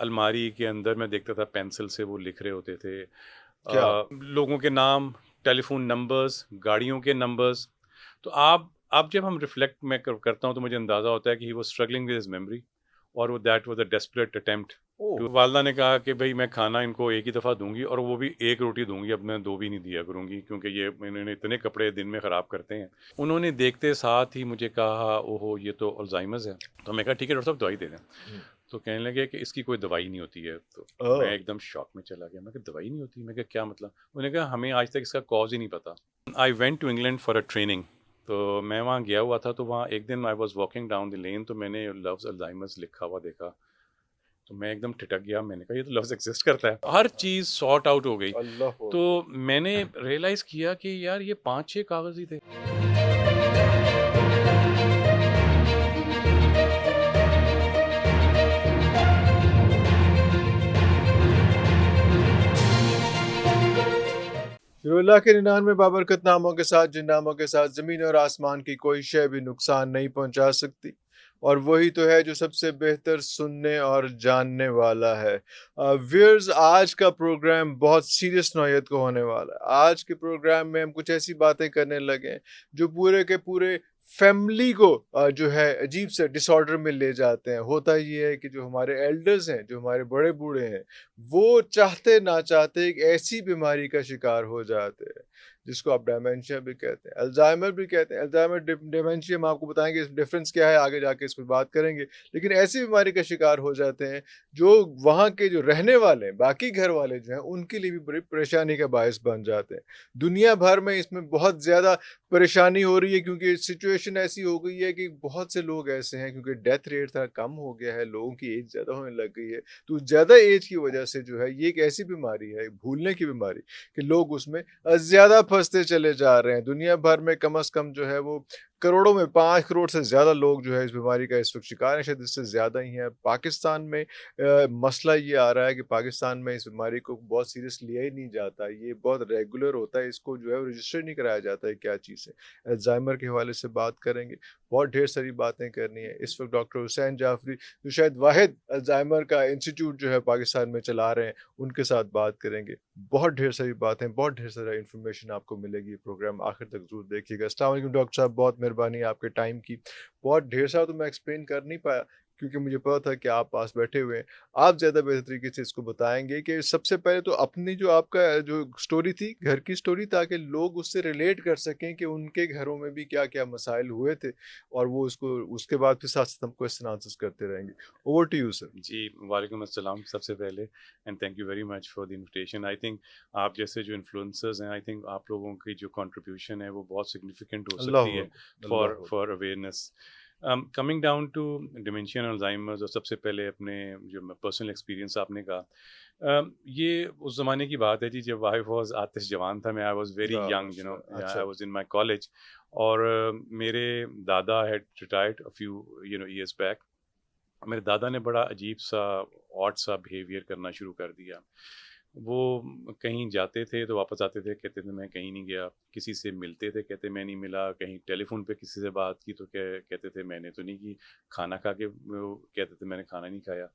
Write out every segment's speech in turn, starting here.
الماری کے اندر میں دیکھتا تھا پینسل سے وہ لکھ رہے ہوتے تھے کیا لوگوں کے نام، ٹیلی فون نمبرز، گاڑیوں کے نمبرز. تو آپ جب ہم ریفلیکٹ میں کرتا ہوں تو مجھے اندازہ ہوتا ہے کہ he was struggling with his memory اور وہ that was a desperate attempt. اوہ والدہ نے کہا کہ بھائی میں کھانا ان کو ایک ہی دفعہ دوں گی اور وہ بھی ایک روٹی دوں گی، اب میں دو بھی نہیں دیا کروں گی کیونکہ یہ انہوں نے اتنے کپڑے دن میں خراب کرتے ہیں. انہوں نے دیکھتے ساتھ ہی مجھے کہا اوہو یہ تو الزائمرز ہے. تو میں کہا ٹھیک ہے ڈاکٹر صاحب دوائی دے دیں. تو کہنے لگے کہ اس کی کوئی دوائی نہیں ہوتی ہے. تو میں ایک دم شاک میں چلا گیا. میں کہ دوائی نہیں ہوتی؟ میں کہ کیا مطلب؟ انہوں نے کہا ہمیں آج تک اس کا کاز ہی نہیں پتا. I went to England for a training. تو میں وہاں گیا ہوا تھا. تو وہاں ایک دن I was walking down the lane تو میں نے لفظ الزائمرز لکھا ہوا دیکھا. تو میں ایک دم ٹھٹک گیا. میں نے کہا یہ تو لفظ ایگزسٹ کرتا ہے. ہر چیز سارٹ آؤٹ ہو گئی. اللہ تو اکبر میں نے ریئلائز کیا کہ یار یہ 5-6 کاغذ ہی تھے. پھر اللہ کے 99 بابرکت ناموں کے ساتھ جن ناموں کے ساتھ زمین اور آسمان کی کوئی شے بھی نقصان نہیں پہنچا سکتی، اور وہی تو ہے جو سب سے بہتر سننے اور جاننے والا ہے. ویئرز، آج کا پروگرام بہت سیریس نوعیت کا ہونے والا ہے. آج کے پروگرام میں ہم کچھ ایسی باتیں کرنے لگے ہیں جو پورے کے پورے فیملی کو جو ہے عجیب سے ڈس آرڈر میں لے جاتے ہیں. ہوتا یہ ہے کہ جو ہمارے ایلڈرز ہیں، جو ہمارے بڑے بوڑھے ہیں، وہ چاہتے نہ چاہتے ایک ایسی بیماری کا شکار ہو جاتے ہیں جس کو آپ ڈائمینشیا بھی کہتے ہیں، الزائمر بھی کہتے ہیں. الزائمر ڈیمینشیا ہم آپ کو بتائیں گے اس ڈفرینس کیا ہے، آگے جا کے اس پہ بات کریں گے. لیکن ایسی بیماری کا شکار ہو جاتے ہیں جو وہاں کے جو رہنے والے ہیں، باقی گھر والے جو ہیں، ان کے لیے بھی بڑی پریشانی کا باعث بن جاتے ہیں. دنیا بھر میں اس میں بہت زیادہ پریشانی ہو رہی ہے کیونکہ سچویشن ایسی ہو گئی ہے کہ بہت سے لوگ ایسے ہیں، کیونکہ ڈیتھ ریٹ تھا کم ہو گیا ہے، لوگوں کی ایج زیادہ ہونے لگ گئی ہے. تو زیادہ ایج کی وجہ سے جو ہے یہ ایک ایسی بیماری ہے، بھولنے کی بیماری، کہ لوگ اس میں زیادہ پھنستے چلے جا رہے ہیں. دنیا بھر میں کم از کم جو ہے وہ کروڑوں میں 5 کروڑ سے زیادہ لوگ جو ہے اس بیماری کا اس وقت شکار ہیں، شاید اس سے زیادہ ہی ہیں. پاکستان میں مسئلہ یہ آ رہا ہے کہ پاکستان میں اس بیماری کو بہت سیریس لیا ہی نہیں جاتا. یہ بہت ریگولر ہوتا ہے، اس کو جو ہے رجسٹر نہیں کرایا جاتا ہے کیا چیز ہے. الزائمر کے حوالے سے بات کریں گے، بہت ڈھیر ساری باتیں کرنی ہے. اس وقت ڈاکٹر حسین جعفری جو شاید واحد الزائمر کا انسٹیٹیوٹ جو ہے پاکستان میں چلا رہے ہیں، ان کے ساتھ بات کریں گے. بہت ڈھیر ساری باتیں، بہت ڈھیر سارا انفارمیشن آپ کو ملے گی. پروگرام آخر تک ضرور دیکھیے گا. السلام علیکم ڈاکٹر صاحب، بہت مہربانی آپ کے ٹائم کی. بہت ڈھیر سارا تو میں ایکسپلین کر نہیں پایا کیونکہ مجھے پتا تھا کہ آپ پاس بیٹھے ہوئے ہیں. آپ زیادہ بہتر طریقے سے اس کو بتائیں گے کہ سب سے پہلے تو اپنی جو آپ کا جو سٹوری تھی، گھر کی سٹوری، تاکہ لوگ اس سے ریلیٹ کر سکیں کہ ان کے گھروں میں بھی کیا کیا مسائل ہوئے تھے، اور وہ اس کے بعد پھر ساتھ ساتھ ہم کوسچن آنسرز کرتے رہیں گے. Over to you sir. جی وعلیکم السلام سب سے پہلے and thank you very much for the invitation. I think آپ جیسے جو انفلوئنسرز ہیں، آئی تھنک آپ لوگوں کی جو کنٹریبیوشن ہے وہ بہت سگنیفیکنٹ ہو اللہ سکتی ہے اکبر، فار اللہ for awareness. Coming down to dementia and Alzheimer's, اور سب سے پہلے اپنے جو پرسنل ایکسپیرینس آپ نے کہا، یہ اس زمانے کی بات ہے جی جب آئی واز آتش جوان تھا. میں I was very young, you know, اچھا. I was in my college. اور میرے دادا had retired few years back. میرے دادا نے بڑا عجیب سا آڈ سا بیہیویئر کرنا شروع کر دیا. وہ کہیں جاتے تھے تو واپس آتے تھے کہتے تھے میں کہیں نہیں گیا. کسی سے ملتے تھے کہتے میں نہیں ملا. کہیں ٹیلی فون پہ کسی سے بات کی تو کہتے تھے میں نے تو نہیں کی. کھانا کھا کے وہ کہتے تھے میں نے کھانا نہیں کھایا.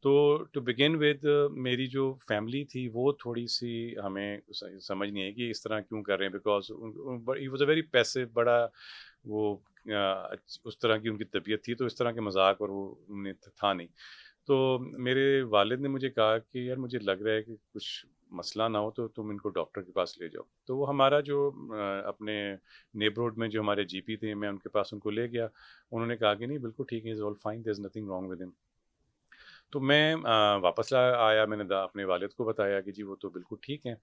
تو ٹو بگن ود میری جو فیملی تھی وہ تھوڑی سی ہمیں سمجھ نہیں ہے کہ اس طرح کیوں کر رہے ہیں، because he was a very passive, بڑا وہ اس طرح کی ان کی طبیعت تھی، تو اس طرح کے مذاق اور وہ انہیں تھا نہیں. تو میرے والد نے مجھے کہا کہ یار مجھے لگ رہا ہے کہ کچھ مسئلہ نہ ہو تو تم ان کو ڈاکٹر کے پاس لے جاؤ. تو وہ ہمارا جو اپنے نیبرہڈ میں جو ہمارے جی پی تھے، میں ان کے پاس ان کو لے گیا. انہوں نے کہا کہ نہیں بالکل ٹھیک ہے، is all fine, there is nothing wrong with him. تو میں واپس آیا. میں نے اپنے والد کو بتایا کہ جی وہ تو بالکل ٹھیک ہیں.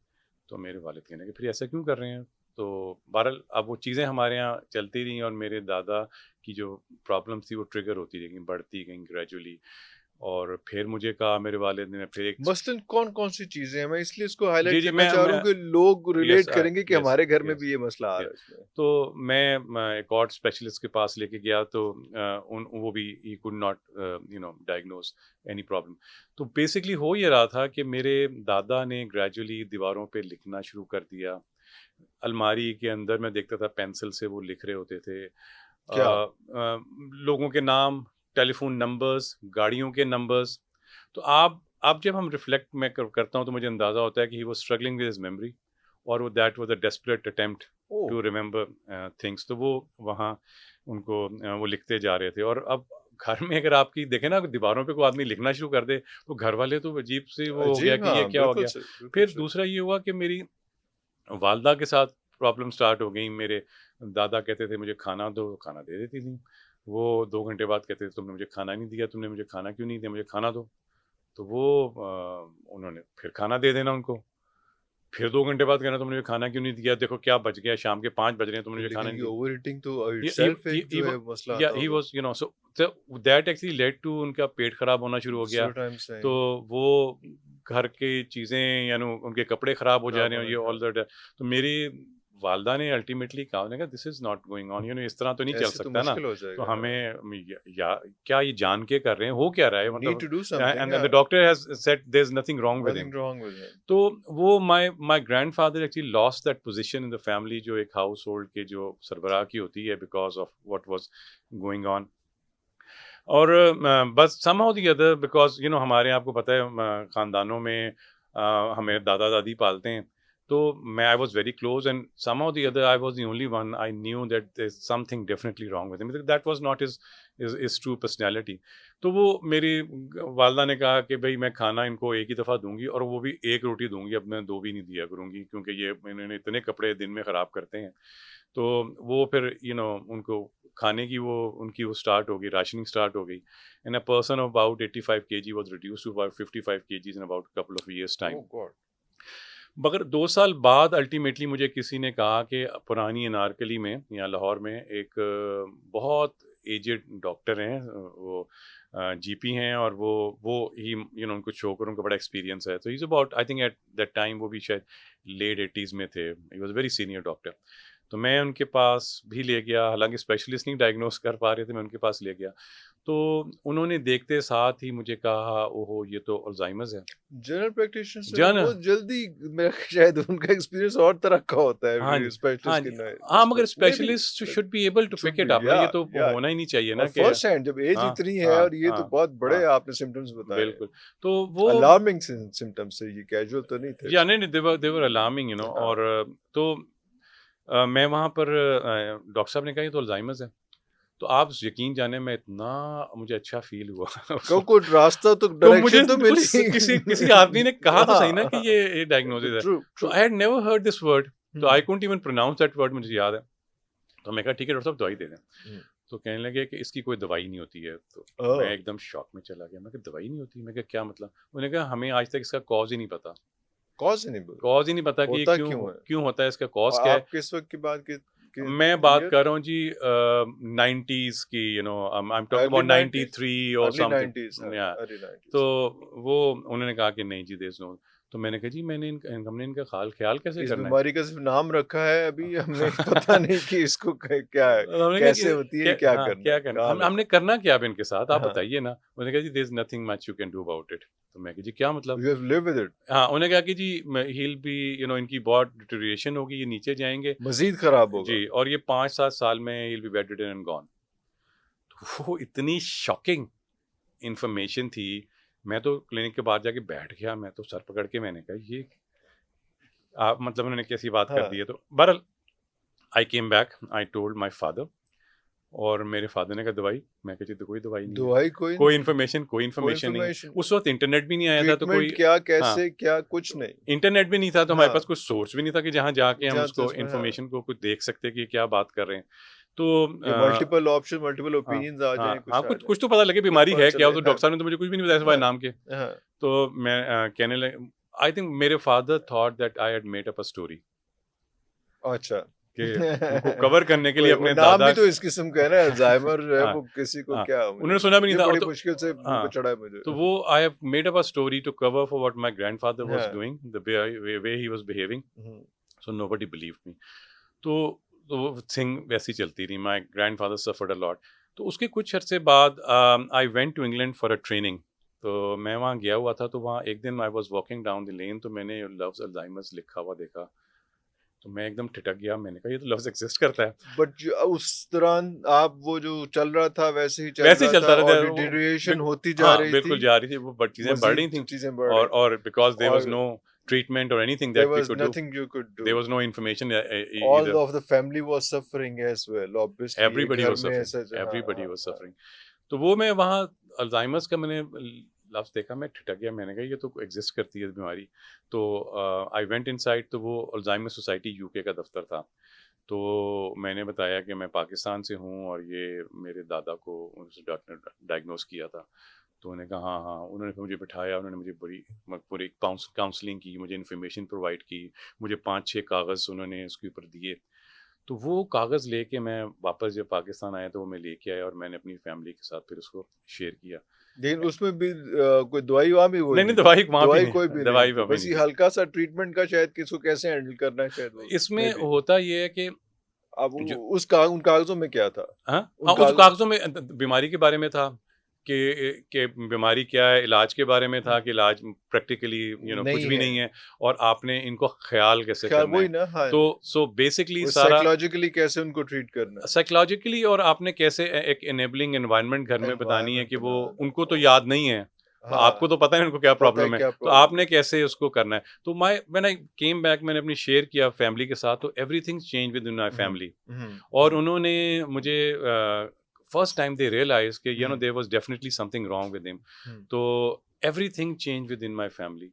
تو میرے والد کہنے کہ پھر ایسا کیوں کر رہے ہیں. تو بہرحال اب وہ چیزیں ہمارے یہاں چلتی رہیں، اور میرے دادا کی جو پرابلمس تھی وہ ٹریگر ہوتی رہیں، بڑھتی گئیں گریجولی. اور پھر مجھے کہا میرے والد نے پھر ایک مثلاً کون کون سی چیزیں ہیں؟ میں اس لیے اس کو ہائی جی لائٹ جی کرنا چاہ رہا ہوں کہ لوگ یس ریلیٹ کریں گے کہ یس ہمارے گھر میں یس بھی یہ مسئلہ آ رہا یس. ہے اس میں. تو میں ایک اور اسپیشلسٹ کے پاس لے کے گیا تو وہ بھی he could not diagnose any problem. تو بیسکلی ہو یہ رہا تھا کہ میرے دادا نے گریجولی دیواروں پہ لکھنا شروع کر دیا. الماری کے اندر میں دیکھتا تھا پینسل سے وہ لکھ رہے ہوتے تھے کیا لوگوں کے نام، ٹیلی فون نمبرز، گاڑیوں کے نمبرز. تو آپ جب ہم ریفلیکٹ میں کرتا ہوں تو مجھے اندازہ ہوتا ہے کہ he was struggling with his memory اور وہ that was a desperate attempt to remember things. تو وہ وہاں ان کو وہ لکھتے جا رہے تھے. اور اب گھر میں اگر آپ کی دیکھیں نا دیواروں پہ کوئی آدمی لکھنا شروع کر دے تو گھر والے تو عجیب سے وہ ہو گیا جی کہ یہ ہاں، کیا ہو بالکل گیا. صحیح، بالکل پھر صحیح۔ دوسرا یہ ہوا کہ میری والدہ کے ساتھ پرابلم سٹارٹ ہو گئی. میرے دادا کہتے تھے مجھے کھانا دو, کھانا دے دیتی تھی. وہ 2 گھنٹے بعد کہتے تھے تم نے مجھے کھانا نہیں دیا, تم نے مجھے کھانا کیوں نہیں دیا, مجھے کھانا دو. تو وہ انہوں نے پھر کھانا دے دینا ان کو. پھر 2 گھنٹے بعد کہنا تم نے مجھے کھانا کیوں نہیں دیا, دیکھو کیا بج گیا, شام کے 5 بج رہے ہیں, تم نے مجھے کھانا لیکن نہیں یہ دیا. اوور ایٹنگ تو He, it he, self he, ایک he, جو ہے wa- مسئلہ yeah, آتا he ہوگا۔ was, so that actually led to ان کا پیٹ خراب ہونا شروع ہو گیا. سو ٹائم سے تو وہ گھر کی چیزیں یعنی ان کے کپڑے خراب ہو جا خراب رہے ہیں ہونا، یہ ہاں۔ All that. تو میری والدہ نے الٹیمیٹلی کہا, انہوں نے کہا دس از ناٹ گوئنگ آن, اس طرح تو نہیں چل ایسے تو سکتا نا. مشکل ہو جائے تو گا، ہاں۔ ہمیں کیا یہ جان کے کر رہے ہیں, ہو کیا رہا ہے, نیڈ مطلب to do something, and the doctor has said there's nothing wrong with him. Nothing wrong with him. تو وہ my grandfather actually lost that position in the family جو ایک ہاؤس ہولڈ کے جو سربراہ کی ہوتی ہے because of what was going on. اور بس somehow the other because ہمارے آپ کو پتہ ہے خاندانوں میں ہمیں دادا دادی پالتے ہیں, تو میں I was very close and somehow the other I was the only one I knew that there's something definitely wrong with him. That was not his true personality. تو وہ میری والدہ نے کہا کہ بھائی میں کھانا ان کو ایک ہی دفعہ دوں گی, اور وہ بھی ایک روٹی دوں گی, اب میں 2 بھی نہیں دیا کروں گی کیونکہ یہ انہوں نے اتنے کپڑے دن میں خراب کرتے ہیں. تو وہ پھر ان کو کھانے کی ان کی اسٹارٹ ہو گئی, راشننگ اسٹارٹ ہو گئی. And a person of about 85 kg was reduce to about 55 kgs in about couple of years time. Oh God. مگر 2 سال بعد الٹیمیٹلی مجھے کسی نے کہا کہ پرانی انارکلی میں یا لاہور میں ایک بہت ایجڈ ڈاکٹر ہیں, وہ جی پی ہیں, اور وہ ہی ان کو شو کر ان کا بڑا ایکسپیرینس ہے. تو he is about I think at that time وہ بھی شاید لیٹ 80s میں تھے. He was very senior doctor. تو میں ان کے پاس بھی لے گیا, حالانکہ اسپیشلسٹ نہیں ڈائگنوز کر پا رہے تھے, میں ان کے پاس لے گیا. تو انہوں نے دیکھتے ساتھ ہی مجھے کہا اوہو یہ تو الزائمرز ہے. جنرل پریکٹیشنر سے جنرل بہت جلدی میرا شاید ان کا ایکسپیرینس اور طرح کا ہوتا ہے ہاں جی, ہاں اسپیشلسٹ جی, کی ہاں, مگر specialist should be able to pick it up نا, یہ تو ہونا ہی نہیں چاہیے نا اور کہ فرسٹ ہینڈ جب ایج ہاں اتنی ہے ہاں اور یہ تو ہاں بہت بڑے ہاں آپ نے سمپٹمز بتائے بالکل. تو وہ الارمنگ سمپٹمز سے، یہ کیجول تو نہیں تھے. نہیں دیور الارمنگ اور تو میں وہاں پر ڈاکٹر صاحب نے کہا یہ تو الزائمرز ہے. تو آپ یقین جانے میں اتنا مجھے اچھا فیل ہوا کوئی راستہ تو تو مجھے ڈائریکشن تو ملی. کسی آدمی نے کہا تو صحیح نا کہ یہ ڈائگنوزز ہے. ٹرو تو true. I had never heard this word, تو I couldn't even pronounce that word, مجھے یاد ہے. تو میں کہا ٹھیک ہے ڈاکٹر صاحب دوائی دے دیں. تو کہنے لگے کہ اس کی کوئی دوائی نہیں ہوتی ہے. تو میں ایک دم شاک میں چلا گیا, میں کہ دوائی نہیں ہوتی, میں کہ کیا مطلب. انہوں نے کہا ہمیں آج تک اس کا کاز ہی نہیں پتا, کاز ہی نہیں پتا کہ ہوتا کیوں ہوتا ہے, اس کا کاز کیا ہے. آپ کس وقت کی بات کی میں بات کر رہا ہوں جی 90s کی, I'm talking about 93 or something. تو وہ انہوں نے کہا کہ نہیں جی there's no. تو میں نے کہا جی ہم نے ان کا خیال کیسے اس کرنا ہے. بیماری کا صرف نام رکھا ہے, ابھی ہمیں پتہ نہیں کہ اس کو کیا ہے, کیسے ہوتی ہے, کیا کرنا ہے, ہم نے کرنا کیا اب ان کے ساتھ, آپ بتائیے نا. انہوں نے کہا جی there's nothing much you can do about it. تو میں کہا جی کیا مطلب. You have to live with it. ہاں, انہوں نے کہا کہ جی he'll be ان کی بہت ڈیٹیریشن ہوگی, یہ نیچے جائیں گے, مزید خراب ہوگا جی, اور یہ 5-7 سال میں he'll be bedridden and gone. تو وہ اتنی شاکنگ انفارمیشن تھی, میں تو کلینک کے باہر جا کے بیٹھ گیا, میں تو سر پکڑ کے میں نے کہا یہ آپ مطلب انہوں نے کیسی بات کر دی ہے. تو بہرحال I came back, I told my father, اور میرے فادر نے کہا دوائی. میں کہا جی کوئی دوائی نہیں, دوائی کوئی انفارمیشن نہیں. اس وقت انٹرنیٹ بھی نہیں آیا تھا, تو کوئی کیا کیسے کیا کچھ نہیں, انٹرنیٹ بھی نہیں تھا, تو ہمارے پاس کوئی سورس بھی نہیں تھا کہ جہاں جا کے ہم اس کو انفارمیشن کو کچھ دیکھ سکتے کہ کیا بات کر رہے ہیں. تو ملٹیپل آپشن, ملٹیپل اوپینینز آ جائیں, کچھ تو پتہ لگے بیماری ہے کیا. تو ڈاکٹر صاحب نے تو مجھے کچھ بھی نہیں بتایا سوائے نام کے. تو میں کہنے لگا, آئی تھنک میرے father thought that I had made up a story. اچھا, کہ ان کو کور کرنے کے لیے اپنے نام دادا بھی تو اس قسم کا ہے نا, الزائمر جو ہے وہ کسی کو کیا, انہوں نے سنا بھی نہیں تھا, بڑی مشکل سے چڑھا ہے مجھے. تو وہ I have made up a story to cover for what my grandfather was doing, the way he was behaving. So nobody believed me. تو وہ تھنگ ویسی چلتی رہی. My grandfather suffered a lot. تو اس کے کچھ عرصے بعد I went to England for a training. تو میں وہاں گیا ہوا تھا, تو وہاں ایک دن I was walking down the lane, تو میں نے لفظ الزائمرز لکھا ہوا دیکھا. تو میں ایک دم ٹھٹک گیا, میں نے کہا یہ تو لفظ ایگزسٹ کرتا ہے. بٹ اس دوران آپ وہ جو چل رہا تھا ویسے ہی چل ویسے ہی رہا تھا چلتا اور رہتا ہے, ڈیٹیریشن ہوتی جا ہاں رہی بالکل تھی, جا رہی تھی وہ, بٹ چیزیں بڑھ رہی مزید تھیں, چیزیں بڑھ رہی تھیں, اور بیکاز دیر واز اور نو treatment or anything there that we was could do, nothing you could do. there was no information All either. of the family was suffering as well, obviously. ایک Everybody گھر was میں suffering, ایسا ہاں everybody ہاں was ہاں. suffering. تو وہ میں وہاں الزائمرس کا میں نے لفظ دیکھا, میں ٹھٹک گیا, میں نے کہا یہ تو ایگزسٹ کرتی ہے بیماری. تو آئی وینٹ ان سائڈ, تو وہ الزائمر سوسائٹی یو کے کا دفتر تھا. تو میں نے بتایا کہ میں پاکستان سے ہوں اور یہ میرے دادا کو ڈاکٹر نے ڈائگنوز کیا تھا. تو انہوں نے کہا ہاں ہاں, انہوں نے مجھے بٹھایا, انہوں نے مجھے پوری کاؤنسلنگ کی, مجھے انفارمیشن پرووائڈ کی, مجھے 5-6 کاغذ انہوں نے اس کے اوپر دیے. تو وہ کاغذ لے کے میں واپس جب پاکستان آیا تو وہ میں لے کے آیا, اور میں نے اپنی فیملی کے ساتھ پھر اس کو شیئر کیا. لیکن اس میں بھی کوئی دوائی وہاں بھی وہی نہیں, دوائی وہاں بھی کوئی بھی نہیں, نہیں دوائی تھی, وہاں بھی بس نہیں یہ تھی. ہلکا سا ٹریٹمنٹ کا شاید کس کو کیسے ہینڈل کرنا ہے شاید وہ اس میں ہوتا یہ ہے کہ اب ان کاغذوں میں کیا تھا, ہاں اس کاغذوں میں بیماری کے بارے میں تھا کہ بیماری کیا ہے, علاج کے بارے میں تھا کہ علاج پریکٹیکلی کچھ بھی نہیں ہے, اور آپ نے ان کو خیال کیسے کرنا وہی ہے. نا, تو سو بیسکلی سارا سائیکولوجیکلی کیسے ان کو ٹریٹ کرنا ہے, سائیکولوجیکلی, اور آپ نے کیسے ایک انیبلنگ انوائرمنٹ گھر میں بتانی ہے کہ وہ ان کو تو یاد نہیں ہے, آپ کو تو پتہ ہے ان کو کیا پرابلم ہے, تو آپ نے کیسے اس کو کرنا ہے. تو when I came back, میں نے اپنی شیئر کیا فیملی کے ساتھ, تو every thing change with in my family. اور انہوں نے مجھے فرسٹ ٹائم دے ریئلائز کہ there was definitely something wrong with him. تو everything changed within my family.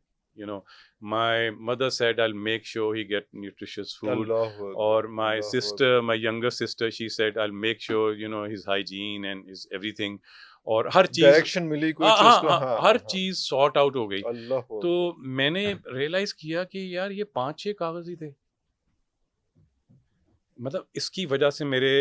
My mother said I'll make sure he get nutritious food, or my sister, my younger sister, she said I'll make sure his hygiene and his everything, اور ہر چیز direction ملی کوئی چیز کو, ہر چیز sort out ہو گئی. اللہ تو میں نے ریئلائز کیا کہ یار یہ 5-6 کاغذ ہی تھے, مطلب اس کی وجہ سے میرے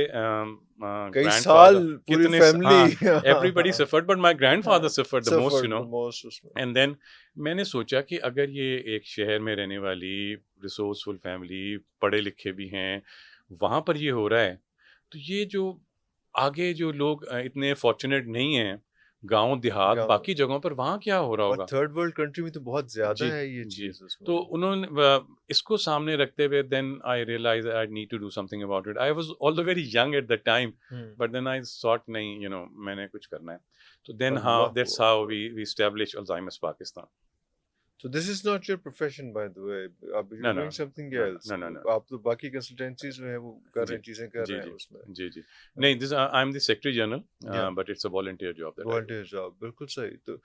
کئی سال پوری family, everybody suffered, but my grandfather suffered the most, and then میں نے سوچا کہ اگر یہ ایک شہر میں رہنے والی ریسورسفل فیملی, پڑھے لکھے بھی ہیں, وہاں پر یہ ہو رہا ہے, تو یہ جو آگے جو لوگ اتنے فارچونیٹ نہیں ہیں, گاؤں دیہات باقی جگہوں پر, وہاں کیا ہو رہا ہوگا. تھرڈ ورلڈ کنٹری میں تو بہت زیادہ ہے یہ چیز. تو انہوں نے اس کو سامنے رکھتے ہوئے, then I realize I need to do something about it. I was although very young at that time, but then I thought نہیں, میں نے کچھ کرنا ہے. تو then that's how we establish Alzheimer's Pakistan. So this is not your profession, by the way. You're doing something else. No. آپ تو باقی کنسلٹینسیز جو ہے وہ کر رہے ہیں, چیزیں کر رہے ہیں اس میں. جی نہیں, I am the secretary general, but it's a volunteer job. Volunteer job, بالکل صحیح. تو